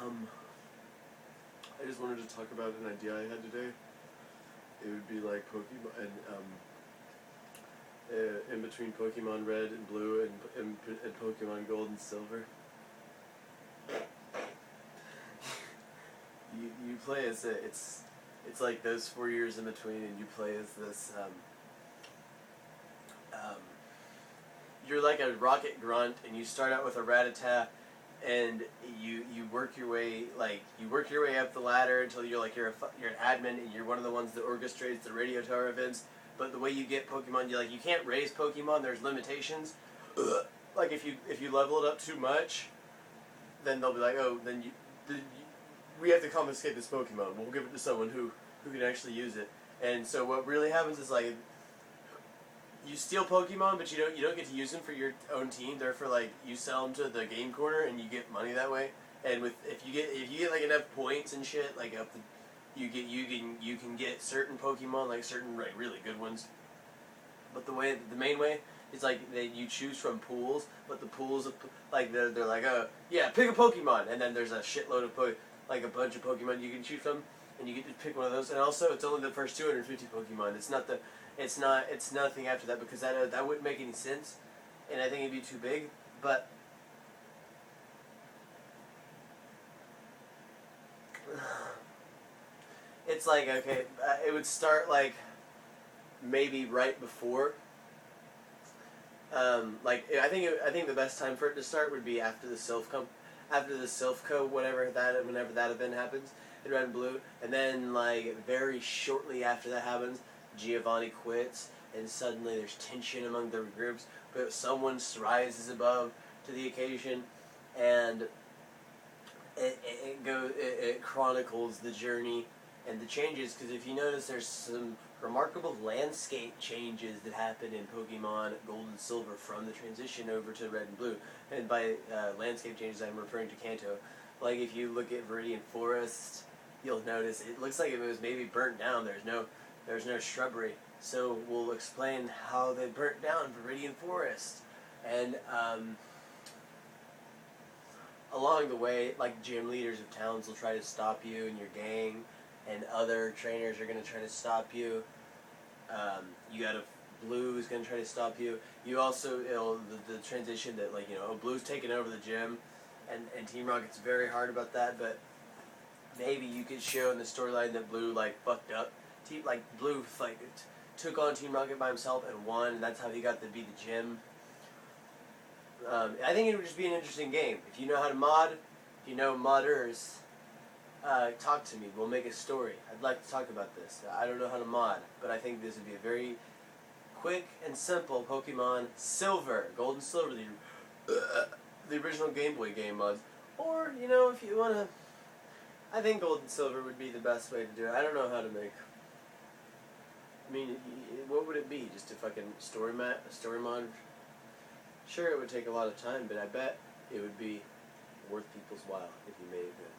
I just wanted to talk about an idea I had today. It would be like Pokemon and in between Pokemon Red and Blue and Pokemon Gold and Silver. You play as it's like those 4 years in between, and you play as this you're like a rocket grunt, and you start out with a Rattata, and you work your way up the ladder until you're an admin, and you're one of the ones that orchestrates the radio tower events. But the way you get Pokemon, you can't raise Pokemon. There's limitations. Like if you level it up too much, then they'll be like, oh, we have to confiscate this Pokemon. We'll give it to someone who can actually use it. And so what really happens is like you steal Pokemon, but you don't get to use them for your own team. Therefore, like you sell them to the game corner, and you get money that way. And if you get like enough points and shit, like you can get certain Pokemon, like certain really good ones. But the main way is like you choose from pools, but the pools like they're like, oh yeah, pick a Pokemon, and then there's a shitload of like a bunch of Pokemon you can choose from, and you get to pick one of those. And also, it's only the first 250 Pokemon. It's nothing after that, because that wouldn't make any sense, and I think it'd be too big. But it's like, okay, it would start like maybe right before. I think the best time for it to start would be after the Silphco, whenever that event happens in Red and Blue, and then like very shortly after that happens, Giovanni quits, and suddenly there's tension among the groups, but someone rises above to the occasion, and it chronicles the journey and the changes. Because if you notice, there's some remarkable landscape changes that happen in Pokemon Gold and Silver from the transition over to Red and Blue. And by landscape changes, I'm referring to Kanto. Like if you look at Viridian Forest, you'll notice it looks like it was maybe burnt down. There's no shrubbery. So we'll explain how they burnt down Viridian Forest. And along the way, like gym leaders of towns will try to stop you and your gang, and other trainers are going to try to stop you. You got Blue is going to try to stop you. You also, the transition that, like, Blue's taking over the gym, and Team Rocket's very hard about that, but maybe you could show in the storyline that Blue, like, fucked up. Blue, like, took on Team Rocket by himself and won, and that's how he got to be the gym. I think it would just be an interesting game. If you know how to mod, if you know modders, talk to me. We'll make a story. I'd like to talk about this. I don't know how to mod, but I think this would be a very quick and simple Pokemon Silver, Gold and Silver, the original Game Boy game mods. Or, if you want to, I think Gold and Silver would be the best way to do it. I don't know how to make. I mean, what would it be? Just a fucking story mod? Sure, it would take a lot of time, but I bet it would be worth people's while if you made it good.